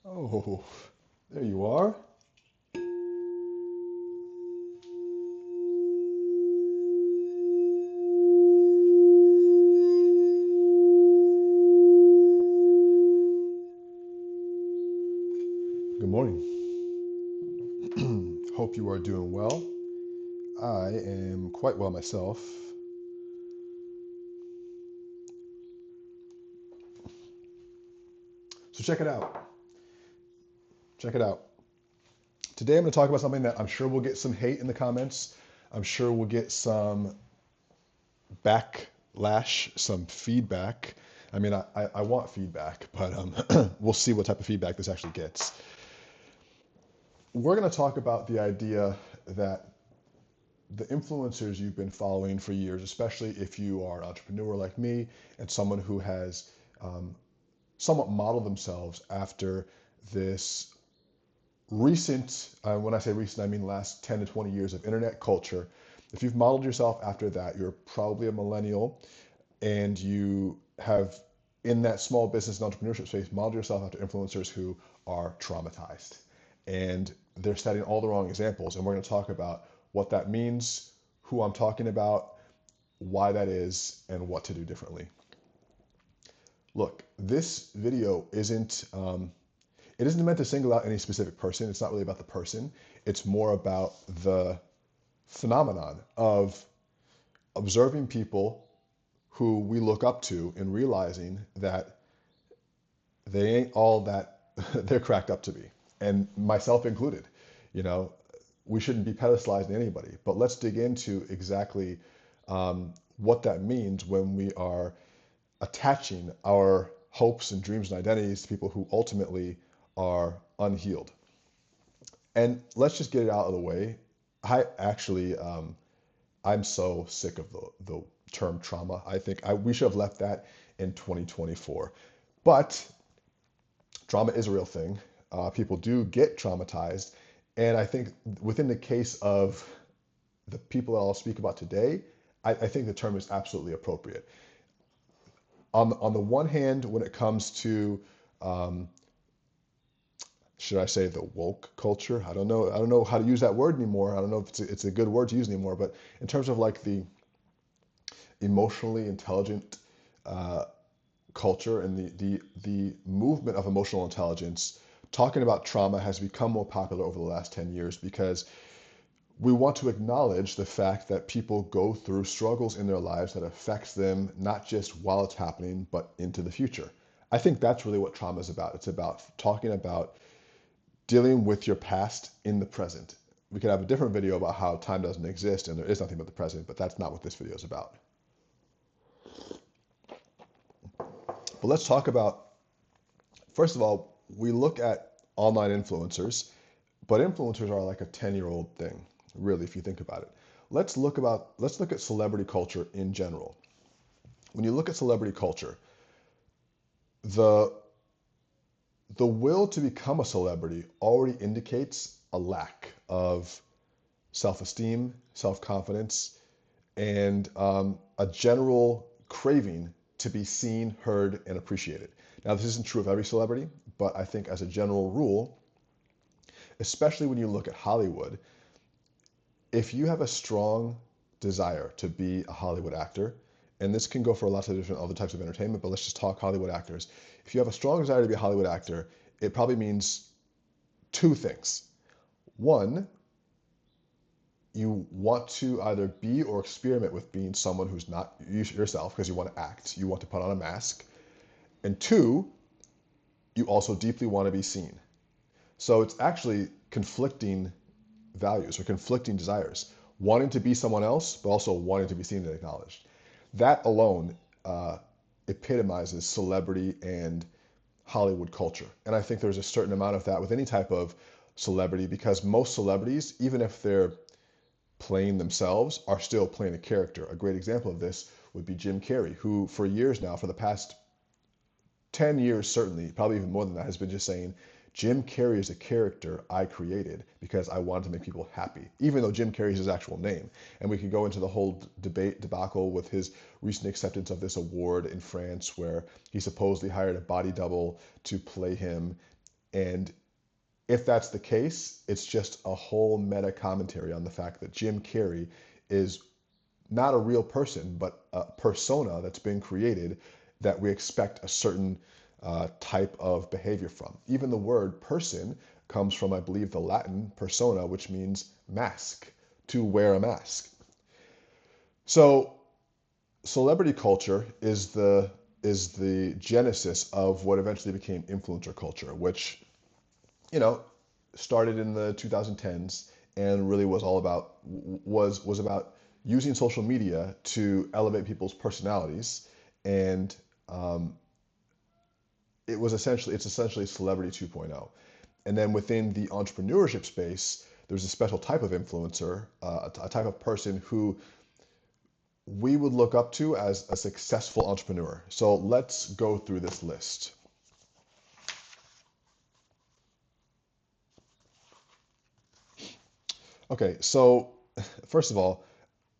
Oh, there you are. Good morning. Hope you are doing well. I am quite well myself. So check it out. Check it out. Today I'm going to talk about something that I'm sure we'll get some hate in the comments. I'm sure we'll get some backlash, some feedback. I mean, I want feedback, but we'll see what type of feedback this actually gets. We're going to talk about the idea that the influencers you've been following for years, especially if you are an entrepreneur like me and someone who has somewhat modeled themselves after this recent, when I say recent, I mean last 10 to 20 years of internet culture. If you've modeled yourself after that, you're probably a millennial and you have, in that small business and entrepreneurship space, modeled yourself after influencers who are traumatized. And they're setting all the wrong examples. And we're going to talk about what that means, who I'm talking about, why that is, and what to do differently. Look, this video it isn't meant to single out any specific person. It's not really about the person. It's more about the phenomenon of observing people who we look up to and realizing that they ain't all that they're cracked up to be, and myself included. You know, we shouldn't be pedestalizing anybody, but let's dig into exactly what that means when we are attaching our hopes and dreams and identities to people who ultimately are unhealed. And let's just get it out of the way. I actually, I'm so sick of the term trauma. I think we should have left that in 2024. But trauma is a real thing. People do get traumatized. And I think within the case of the people that I'll speak about today, I think the term is absolutely appropriate. On the one hand, when it comes to um, should I say the woke culture? I don't know. I don't know how to use that word anymore. I don't know if it's a good word to use anymore. But in terms of like the emotionally intelligent uh, culture and the movement of emotional intelligence, talking about trauma has become more popular over the last 10 years because we want to acknowledge the fact that people go through struggles in their lives that affects them not just while it's happening, but into the future. I think that's really what trauma is about. It's about talking about dealing with your past in the present. We could have a different video about how time doesn't exist and there is nothing but the present, but that's not what this video is about. But let's talk about, first of all, we look at online influencers, but influencers are like a 10-year-old thing, really, if you think about it. Let's look at celebrity culture in general. When you look at celebrity culture, the the will to become a celebrity already indicates a lack of self-esteem, self-confidence, and a general craving to be seen, heard, and appreciated. Now, this isn't true of every celebrity, but I think as a general rule, especially when you look at Hollywood, if you have a strong desire to be a Hollywood actor, and this can go for lots of different other types of entertainment, but let's just talk Hollywood actors. If you have a strong desire to be a Hollywood actor, it probably means two things. One, you want to either be or experiment with being someone who's not yourself because you want to act, you want to put on a mask. And two, you also deeply want to be seen. So it's actually conflicting values or conflicting desires, wanting to be someone else, but also wanting to be seen and acknowledged. That alone epitomizes celebrity and Hollywood culture. And I think there's a certain amount of that with any type of celebrity because most celebrities, even if they're playing themselves, are still playing a character. A great example of this would be Jim Carrey, who for years now, for the past 10 years certainly, probably even more than that, has been just saying, Jim Carrey is a character I created because I wanted to make people happy, even though Jim Carrey is his actual name. And we could go into the whole debacle with his recent acceptance of this award in France, where he supposedly hired a body double to play him. And if that's the case, it's just a whole meta commentary on the fact that Jim Carrey is not a real person, but a persona that's been created that we expect a certain type of behavior from. Even the word person comes from, I believe, the Latin persona, which means mask, to wear a mask. So celebrity culture is the genesis of what eventually became influencer culture, which, you know, started in the 2010s and really was all about was about using social media to elevate people's personalities, and it's essentially celebrity 2.0. And then within the entrepreneurship space, there's a special type of influencer, a type of person who we would look up to as a successful entrepreneur. So let's go through this list. Okay, so first of all,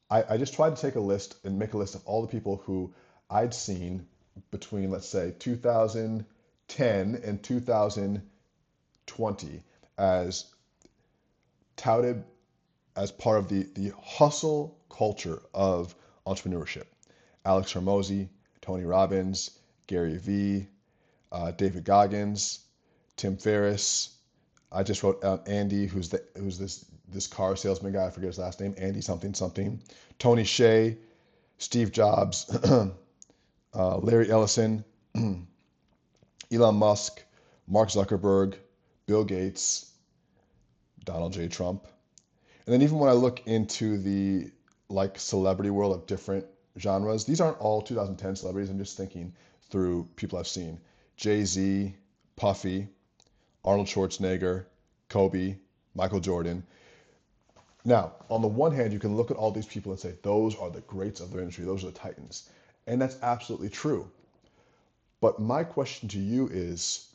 I just tried to take a list and make a list of all the people who I'd seen between, let's say, 2010 and 2020 as touted as part of the hustle culture of entrepreneurship. Alex Hormozy, Tony Robbins, Gary Vee, David Goggins, Tim Ferriss. I just wrote Andy, who's this car salesman guy. I forget his last name. Andy something something. Tony Hsieh, Steve Jobs, Larry Ellison, Elon Musk, Mark Zuckerberg, Bill Gates, Donald J. Trump. And then even when I look into the like celebrity world of different genres, these aren't all 2010 celebrities. I'm just thinking through people I've seen. Jay-Z, Puffy, Arnold Schwarzenegger, Kobe, Michael Jordan. Now, on the one hand, you can look at all these people and say, those are the greats of their industry, those are the titans. And that's absolutely true. But my question to you is,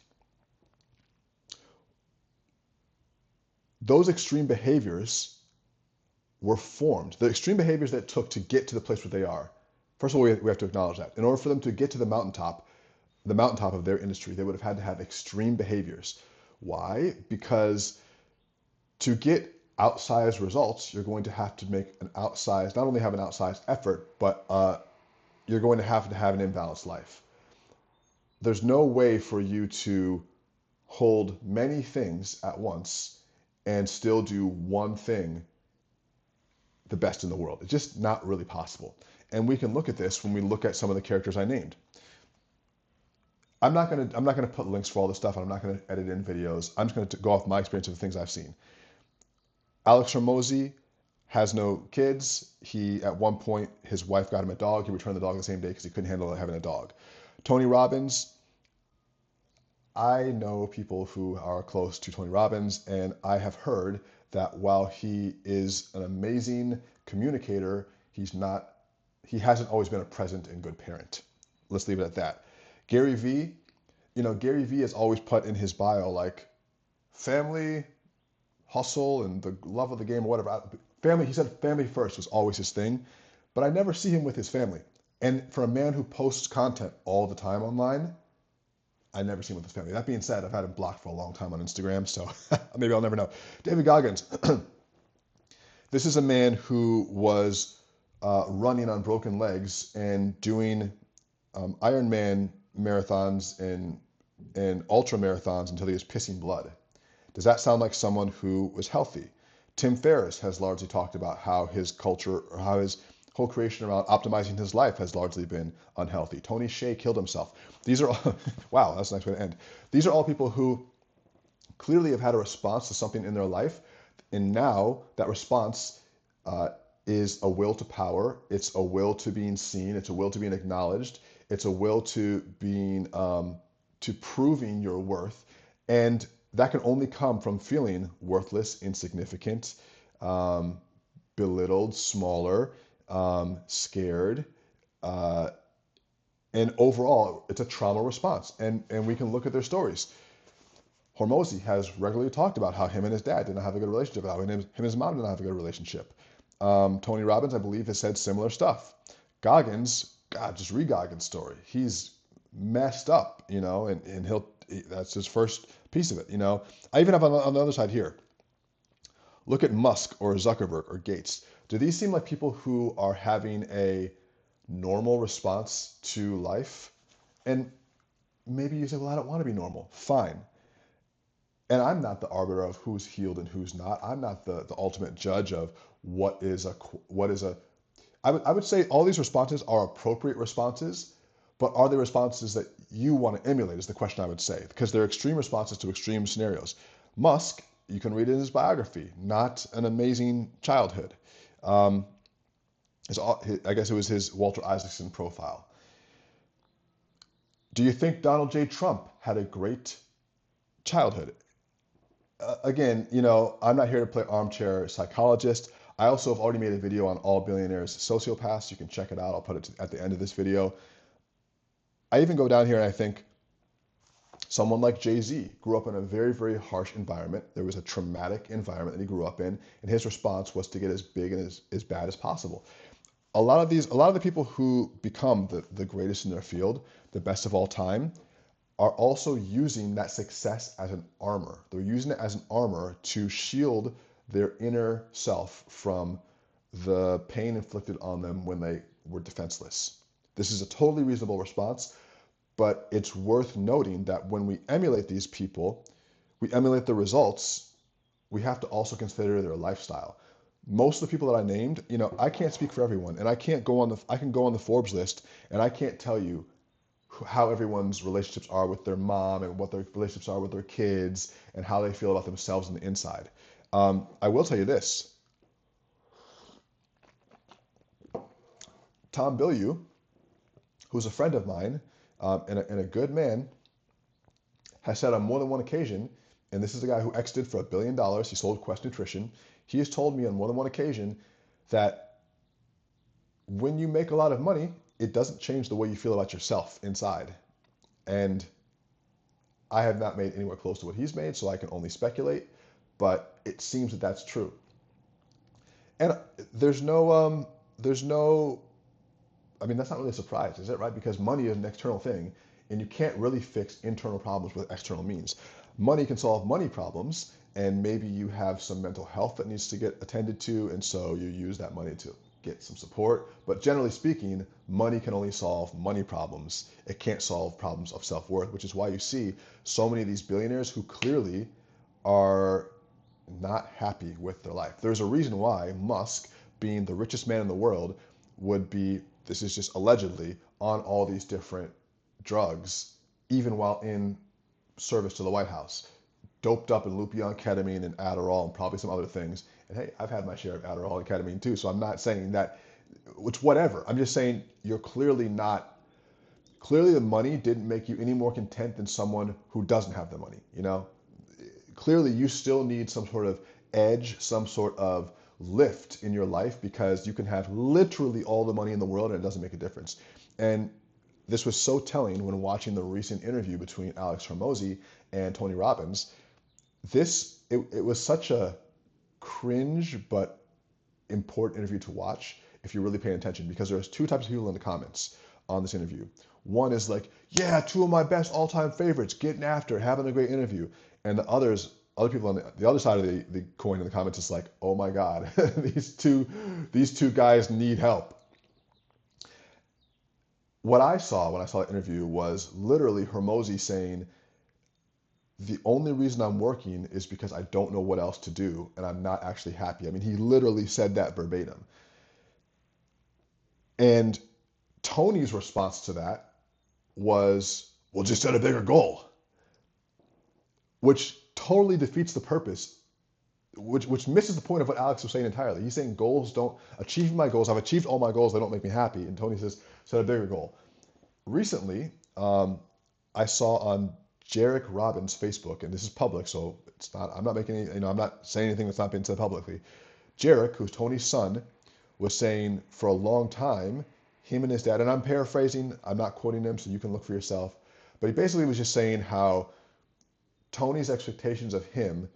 those extreme behaviors were formed. The extreme behaviors that it took to get to the place where they are. First of all, we have to acknowledge that. In order for them to get to the mountaintop of their industry, they would have had to have extreme behaviors. Why? Because to get outsized results, you're going to have to make not only have an outsized effort, but you're going to have an imbalanced life. There's no way for you to hold many things at once and still do one thing the best in the world. It's just not really possible. And we can look at this when we look at some of the characters I named. I'm not gonna put links for all this stuff, and I'm not gonna edit in videos. I'm just gonna go off my experience of the things I've seen. Alex Hormozy has no kids. At one point, his wife got him a dog. He returned the dog the same day because he couldn't handle having a dog. Tony Robbins, I know people who are close to Tony Robbins, and I have heard that while he is an amazing communicator, he hasn't always been a present and good parent. Let's leave it at that. Gary Vee, Gary Vee has always put in his bio like family, hustle, and the love of the game or whatever. He said family first was always his thing, but I never see him with his family. And for a man who posts content all the time online, I never see him with his family. That being said, I've had him blocked for a long time on Instagram, so maybe I'll never know. David Goggins. This is a man who was running on broken legs and doing Ironman marathons and ultra marathons until he was pissing blood. Does that sound like someone who was healthy? Tim Ferriss has largely talked about how his culture, or how his whole creation around optimizing his life has largely been unhealthy. Tony Hsieh killed himself. These are all, wow, that's a nice way to end. These are all people who clearly have had a response to something in their life, and now that response is a will to power. It's a will to being seen. It's a will to being acknowledged. It's a will to being to proving your worth, and that can only come from feeling worthless, insignificant, belittled, smaller, scared, and overall, it's a trauma response. And we can look at their stories. Hormozy has regularly talked about how him and his dad didn't have a good relationship, how him and his mom didn't have a good relationship. Tony Robbins, I believe, has said similar stuff. Goggins, God, just read Goggins' story. He's messed up, and That's his first piece of it. I even have on the other side here. Look at Musk or Zuckerberg or Gates. Do these seem like people who are having a normal response to life? And maybe you say, well, I don't want to be normal. Fine. And I'm not the arbiter of who's healed and who's not. I'm not the ultimate judge of what is a. I would say all these responses are appropriate responses, but are they responses that you want to emulate is the question I would say, because they're extreme responses to extreme scenarios. Musk, you can read it in his biography, not an amazing childhood. Um, I guess it was his Walter Isaacson profile. Do you think Donald J. Trump had a great childhood? Again, I'm not here to play armchair psychologist. I also have already made a video on all billionaires sociopaths. You can check it out. I'll put it at the end of this video. I even go down here and I think someone like Jay-Z grew up in a very, very harsh environment. There was a traumatic environment that he grew up in, and his response was to get as big and as bad as possible. A lot of the people who become the greatest in their field, the best of all time, are also using that success as an armor. They're using it as an armor to shield their inner self from the pain inflicted on them when they were defenseless. This is a totally reasonable response, but it's worth noting that when we emulate these people, we emulate the results, we have to also consider their lifestyle. Most of the people that I named, I can't speak for everyone, and I can go on the Forbes list, and I can't tell you how everyone's relationships are with their mom and what their relationships are with their kids and how they feel about themselves on the inside. I will tell you this. Tom Bilyeu, who's a friend of mine and a good man, has said on more than one occasion, and this is a guy who exited for $1 billion. He sold Quest Nutrition. He has told me on more than one occasion that when you make a lot of money, it doesn't change the way you feel about yourself inside. And I have not made anywhere close to what he's made, so I can only speculate, but it seems that that's true. And that's not really a surprise, is it, right? Because money is an external thing, and you can't really fix internal problems with external means. Money can solve money problems, and maybe you have some mental health that needs to get attended to, and so you use that money to get some support. But generally speaking, money can only solve money problems. It can't solve problems of self-worth, which is why you see so many of these billionaires who clearly are not happy with their life. There's a reason why Musk, being the richest man in the world, would be, this is just allegedly, on all these different drugs, even while in service to the White House. Doped up and loopy on ketamine and Adderall and probably some other things. And hey, I've had my share of Adderall and ketamine too, so I'm not saying that it's whatever. I'm just saying you're clearly the money didn't make you any more content than someone who doesn't have the money, Clearly you still need some sort of edge, some sort of lift in your life, because you can have literally all the money in the world and it doesn't make a difference. And this was so telling when watching the recent interview between Alex Hormozy and Tony Robbins. It was such a cringe but important interview to watch if you're really paying attention, because there's two types of people in the comments on this interview. One is like, yeah, two of my best all-time favorites, getting after, having a great interview. And other people on the other side of the coin in the comments is like, oh my God, these two guys need help. What I saw when I saw the interview was literally Hormozy saying, the only reason I'm working is because I don't know what else to do and I'm not actually happy. I mean, he literally said that verbatim. And Tony's response to that was, well, just set a bigger goal, which totally defeats the purpose, which misses the point of what Alex was saying entirely. He's saying achieving my goals, I've achieved all my goals, they don't make me happy. And Tony says, set a bigger goal. Recently, I saw on Jarek Robbins' Facebook, and this is public, so I'm not saying anything that's not been said publicly. Jarek, who's Tony's son, was saying for a long time, him and his dad, and I'm paraphrasing, I'm not quoting him, so you can look for yourself, but he basically was just saying how Tony's expectations of him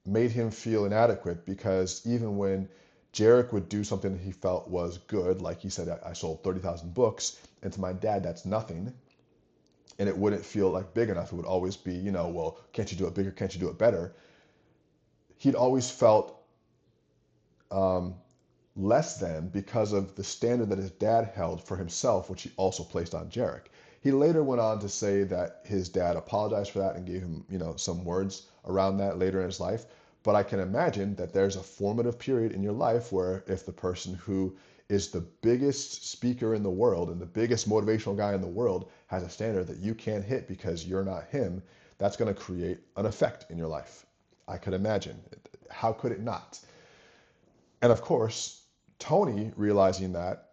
made him feel inadequate, because even when Jarek would do something he felt was good, like he said, I sold 30,000 books, and to my dad, that's nothing. and it wouldn't feel like big enough. It would always be, well, can't you do it bigger? Can't you do it better? He'd always felt um, less than because of the standard that his dad held for himself, which he also placed on Jarek. He later went on to say that his dad apologized for that and gave him, some words around that later in his life. But I can imagine that there's a formative period in your life where if the person who is the biggest speaker in the world and the biggest motivational guy in the world has a standard that you can't hit because you're not him, that's going to create an effect in your life. I could imagine. How could it not? And of course, Tony, realizing that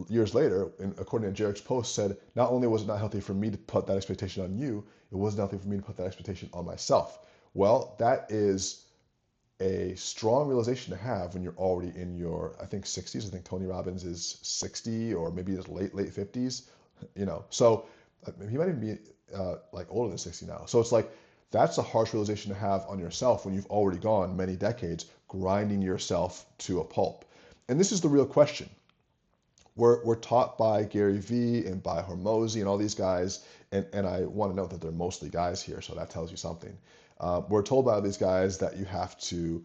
years later, according to Jarek's post, said, not only was it not healthy for me to put that expectation on you, it wasn't healthy for me to put that expectation on myself. Well, that is a strong realization to have when you're already in your, I think, 60s. I think Tony Robbins is 60 or maybe his late 50s, So he might even be like older than 60 now. So it's like, that's a harsh realization to have on yourself when you've already gone many decades grinding yourself to a pulp. And this is the real question. We're taught by Gary Vee and by Hormozy and all these guys, and I want to note that they're mostly guys here, so that tells you something. We're told by these guys that you have to,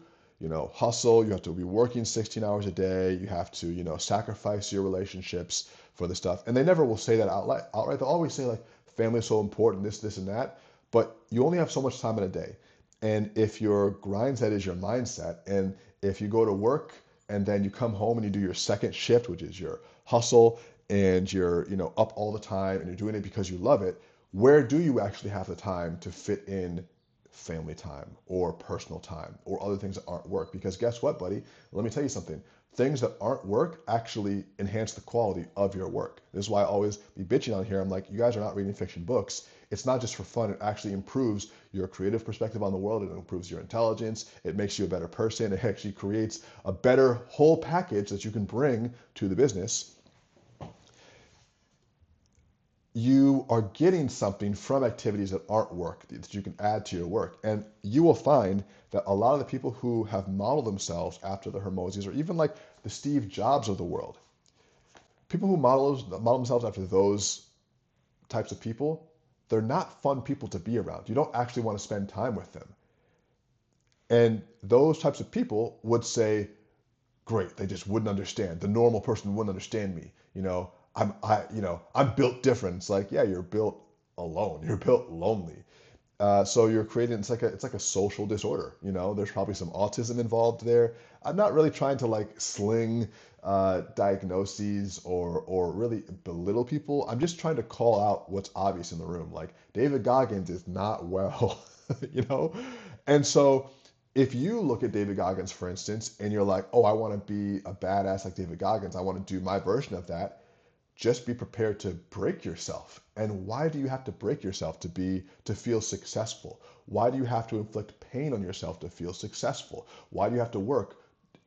hustle, you have to be working 16 hours a day, you have to, sacrifice your relationships for this stuff. And they never will say that outright. They'll always say like, family is so important, this, and that. But you only have so much time in a day. And if your grind set is your mindset, and if you go to work and then you come home and you do your second shift, which is your hustle, and you're, up all the time and you're doing it because you love it, where do you actually have the time to fit in family time or personal time or other things that aren't work? Because guess what, buddy? Let me tell you something. Things that aren't work actually enhance the quality of your work. This is why I always be bitching on here. I'm like, you guys are not reading fiction books. It's not just for fun. It actually improves your creative perspective on the world. It improves your intelligence. It makes you a better person. It actually creates a better whole package that you can bring to the business. You are getting something from activities that aren't work that you can add to your work. And you will find that a lot of the people who have modeled themselves after the Hormozis, or even like the Steve Jobs of the world, people who model themselves after those types of people, they're not fun people to be around. You don't actually want to spend time with them. And those types of people would say, great, they just wouldn't understand. The normal person wouldn't understand me. I'm built different. It's like, yeah, you're built alone. You're built lonely. So you're creating, it's like a social disorder. There's probably some autism involved there. I'm not really trying to like sling diagnoses or really belittle people. I'm just trying to call out what's obvious in the room. Like David Goggins is not well, you know? And so if you look at David Goggins, for instance, and you're like, oh, I want to be a badass like David Goggins, I want to do my version of that, just be prepared to break yourself. And why do you have to break yourself to feel successful? Why do you have to inflict pain on yourself to feel successful? Why do you have to work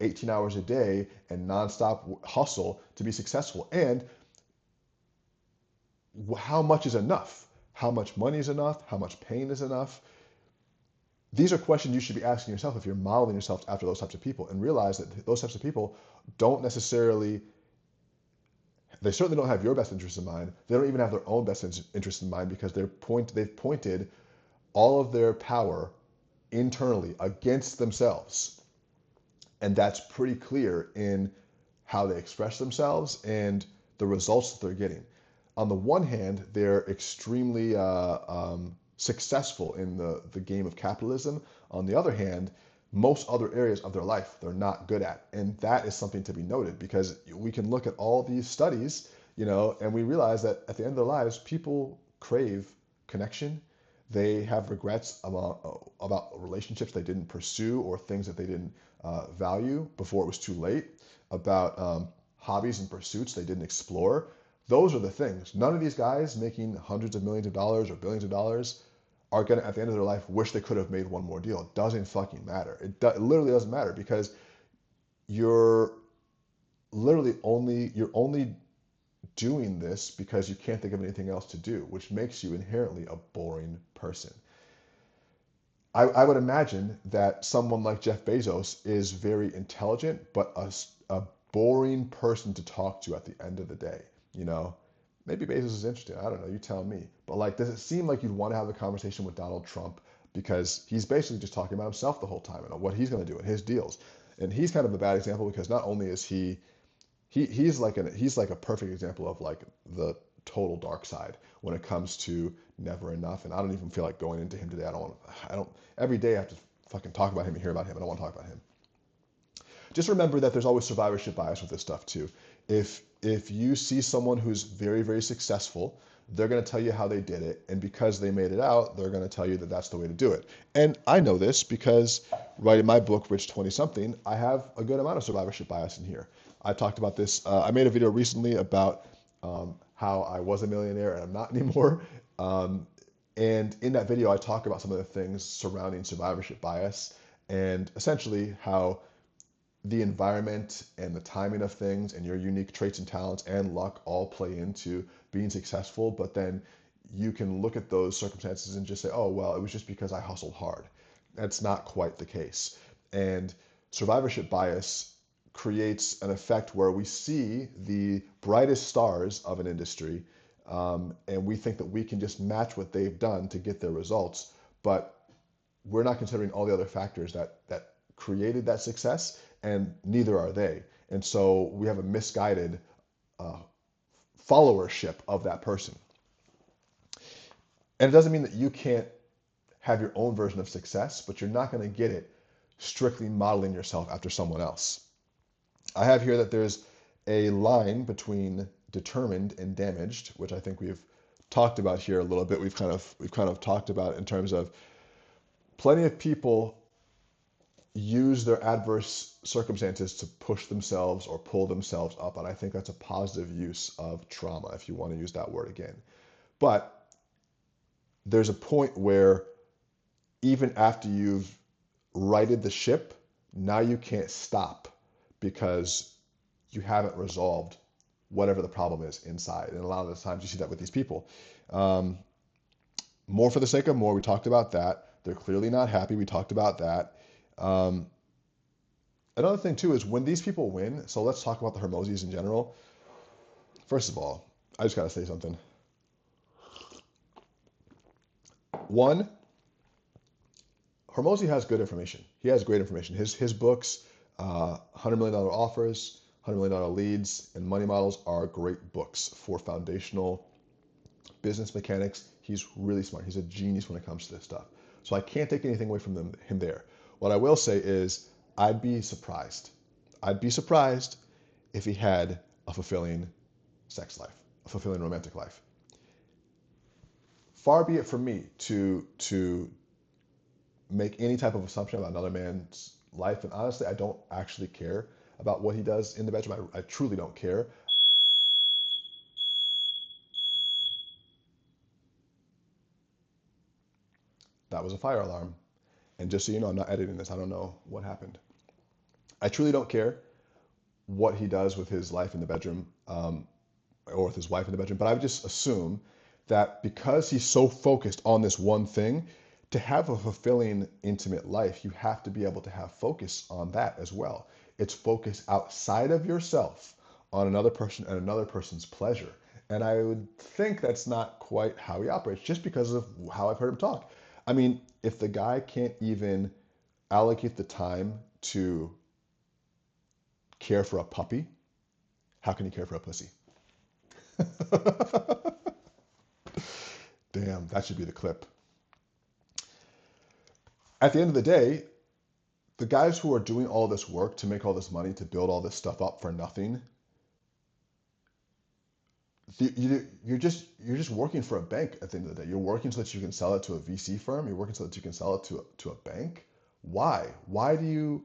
18 hours a day and nonstop hustle to be successful? And how much is enough? How much money is enough? How much pain is enough? These are questions you should be asking yourself if you're modeling yourself after those types of people, and realize that those types of people don't necessarily, they certainly don't have your best interest in mind. They don't even have their own best interest in mind, because they've pointed all of their power internally against themselves. And that's pretty clear in how they express themselves and the results that they're getting. On the one hand, they're extremely successful in the game of capitalism. On the other hand, most other areas of their life they're not good at. And that is something to be noted, because we can look at all these studies, and we realize that at the end of their lives, people crave connection. They have regrets about relationships they didn't pursue, or things that they didn't value before it was too late, about hobbies and pursuits they didn't explore. Those are the things. None of these guys making hundreds of millions of dollars or billions of dollars are going to, at the end of their life, wish they could have made one more deal. It doesn't fucking matter. It literally doesn't matter, because you're only doing this because you can't think of anything else to do, which makes you inherently a boring person. I would imagine that someone like Jeff Bezos is very intelligent, but a boring person to talk to at the end of the day. Maybe Bezos is interesting. I don't know. You tell me. But like, does it seem like you'd want to have a conversation with Donald Trump because he's basically just talking about himself the whole time and what he's going to do and his deals? And he's kind of a bad example because not only is he's like a perfect example of like the total dark side when it comes to never enough. And I don't even feel like going into him today. I don't, every day I have to fucking talk about him and hear about him. I don't want to talk about him. Just remember that there's always survivorship bias with this stuff too. If you see someone who's very, very successful, they're going to tell you how they did it. And because they made it out, they're going to tell you that that's the way to do it. And I know this because writing my book, Rich 20 something, I have a good amount of survivorship bias in here. I talked about this. I made a video recently about how I was a millionaire and I'm not anymore. And in that video, I talk about some of the things surrounding survivorship bias and essentially how the environment and the timing of things and your unique traits and talents and luck all play into being successful. But then you can look at those circumstances and just say, oh, well, it was just because I hustled hard. That's not quite the case. And survivorship bias creates an effect where we see the brightest stars of an industry and we think that we can just match what they've done to get their results. But we're not considering all the other factors that created that success, and neither are they. And so we have a misguided followership of that person. And it doesn't mean that you can't have your own version of success, but you're not going to get it strictly modeling yourself after someone else. I have here that there's a line between determined and damaged, which I think we've talked about here a little bit. We've kind of talked about in terms of plenty of people use their adverse circumstances to push themselves or pull themselves up. And I think that's a positive use of trauma, if you want to use that word again. But there's a point where even after you've righted the ship, now you can't stop because you haven't resolved whatever the problem is inside. And a lot of the times you see that with these people. More for the sake of more, we talked about that. They're clearly not happy. We talked about that. Another thing too is when these people win, so let's talk about the Hermosis in general. First of all, I just got to say something. One, Hormozi has good information. He has great information. His books, $100 million offers, $100 million leads, and money models are great books for foundational business mechanics. He's really smart. He's a genius when it comes to this stuff. So I can't take anything away from him there. What I will say is I'd be surprised. I'd be surprised if he had a fulfilling sex life, a fulfilling romantic life. Far be it from me to make any type of assumption about another man's life. And honestly, I don't actually care about what he does in the bedroom. I truly don't care. That was a fire alarm. And just so you know, I'm not editing this. I don't know what happened. I truly don't care what he does with his life in the bedroom or with his wife in the bedroom. But I would just assume that because he's so focused on this one thing, to have a fulfilling, intimate life, you have to be able to have focus on that as well. It's focus outside of yourself on another person and another person's pleasure. And I would think that's not quite how he operates, just because of how I've heard him talk. I mean, if the guy can't even allocate the time to care for a puppy, how can he care for a pussy? Damn, that should be the clip. At the end of the day, the guys who are doing all this work to make all this money, to build all this stuff up for nothing, you're just working for a bank at the end of the day. You're working so that you can sell it to a VC firm. You're working so that you can sell it to a bank. Why? Why do you,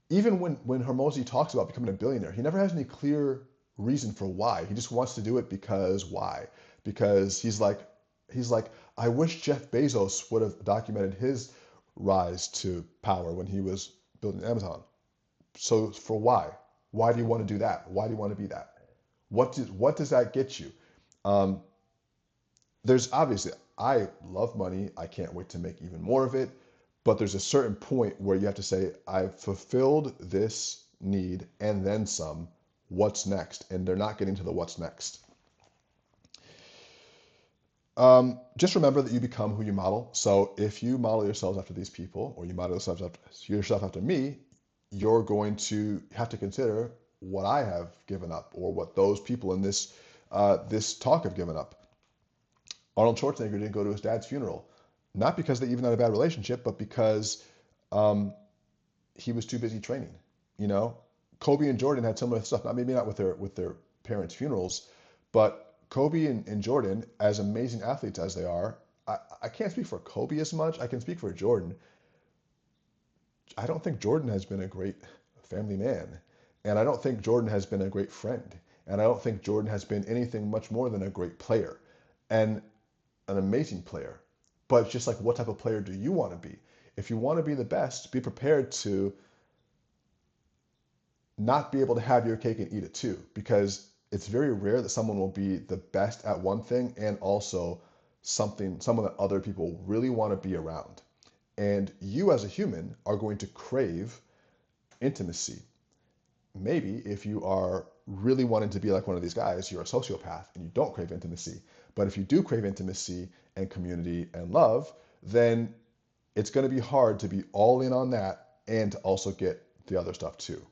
even when Hormozi talks about becoming a billionaire, he never has any clear reason for why. He just wants to do it because why? Because he's like, I wish Jeff Bezos would have documented his rise to power when he was building Amazon. So for why? Why do you want to do that? Why do you want to be that? What does that get you? There's obviously, I love money. I can't wait to make even more of it. But there's a certain point where you have to say, I've fulfilled this need and then some. What's next? And they're not getting to the what's next. Just remember that you become who you model. So if you model yourselves after these people, or you model yourself after me, you're going to have to consider what I have given up, or what those people in this talk have given up. Arnold Schwarzenegger didn't go to his dad's funeral, not because they even had a bad relationship, but because um, he was too busy training. You know, Kobe and Jordan had similar stuff. Now, maybe not with their parents' funerals, but Kobe and Jordan, as amazing athletes as they are, I can't speak for Kobe as much. I can speak for Jordan. I don't think Jordan has been a great family man, and I don't think Jordan has been a great friend, and I don't think Jordan has been anything much more than a great player, and an amazing player. But it's just like, what type of player do you want to be? If you want to be the best, be prepared to not be able to have your cake and eat it too, because it's very rare that someone will be the best at one thing and also someone that other people really want to be around. And you as a human are going to crave intimacy. Maybe if you are really wanting to be like one of these guys, you're a sociopath and you don't crave intimacy. But if you do crave intimacy and community and love, then it's going to be hard to be all in on that and to also get the other stuff too.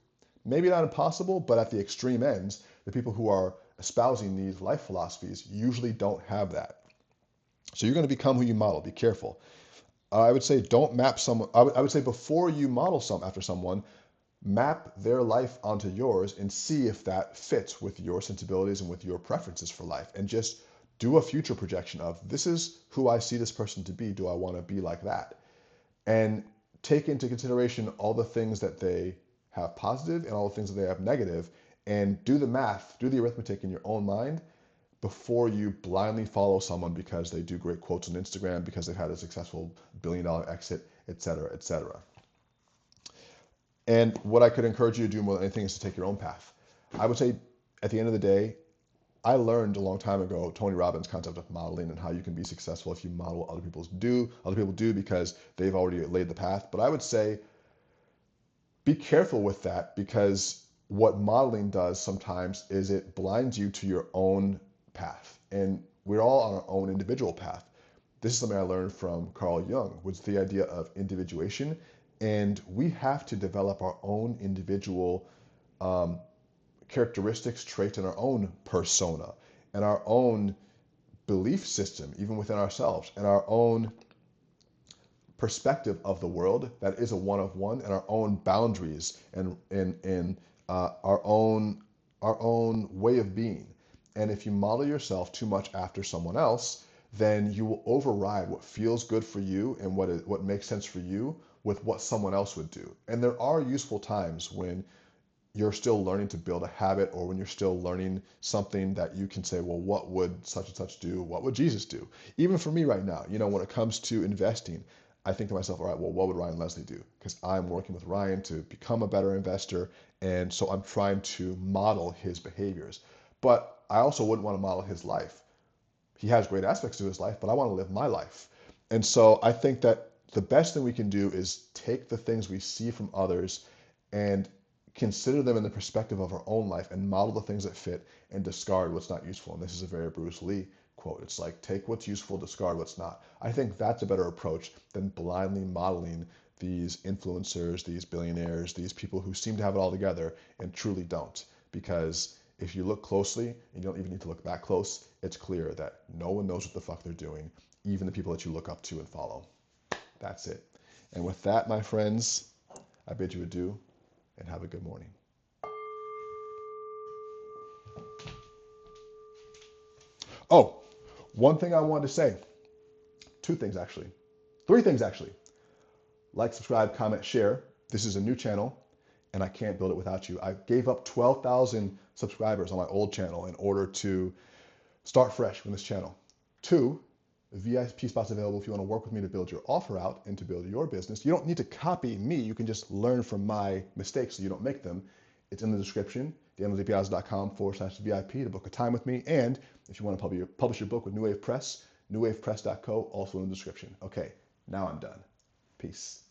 Maybe not impossible, but at the extreme ends, the people who are espousing these life philosophies usually don't have that. So you're going to become who you model. Be careful. I would say don't map someone. I would say before you model after someone, map their life onto yours and see if that fits with your sensibilities and with your preferences for life. And just do a future projection of, this is who I see this person to be. Do I want to be like that? And take into consideration all the things that they have positive and all the things that they have negative, and do the math, do the arithmetic in your own mind before you blindly follow someone because they do great quotes on Instagram, because they've had a successful $1 billion exit, etc., etc. And what I could encourage you to do more than anything is to take your own path. I would say at the end of the day, I learned a long time ago Tony Robbins' concept of modeling and how you can be successful if you model what other people do because they've already laid the path. But I would say be careful with that, because what modeling does sometimes is it blinds you to your own path. And we're all on our own individual path. This is something I learned from Carl Jung, which is the idea of individuation. And we have to develop our own individual um, characteristics, traits, and our own persona and our own belief system, even within ourselves, and our own perspective of the world that is a one of one, and our own boundaries and our own way of being. And if you model yourself too much after someone else, then you will override what feels good for you and what makes sense for you with what someone else would do. And there are useful times when you're still learning to build a habit, or when you're still learning something that you can say, well, what would such and such do? What would Jesus do? Even for me right now, when it comes to investing, I think to myself, all right, well, what would Ryan Leslie do? Because I'm working with Ryan to become a better investor. And so I'm trying to model his behaviors. But I also wouldn't want to model his life. He has great aspects to his life, but I want to live my life. And so I think that the best thing we can do is take the things we see from others and consider them in the perspective of our own life and model the things that fit and discard what's not useful. And this is a very Bruce Lee quote. It's like, take what's useful, discard what's not. I think that's a better approach than blindly modeling these influencers, these billionaires, these people who seem to have it all together and truly don't. Because if you look closely, and you don't even need to look that close, it's clear that no one knows what the fuck they're doing, even the people that you look up to and follow. That's it. And with that, my friends, I bid you adieu and have a good morning. Oh, one thing I wanted to say. Two things, actually. Three things, actually. Like, subscribe, comment, share. This is a new channel, and I can't build it without you. I gave up 12,000 subscribers on my old channel in order to start fresh with this channel. Two, VIP spots available if you want to work with me to build your offer out and to build your business. You don't need to copy me. You can just learn from my mistakes so you don't make them. It's in the description, danieldepiazza.com/VIP to book a time with me. And if you want to publish your book with New Wave Press, newwavepress.co, also in the description. Okay, now I'm done. Peace.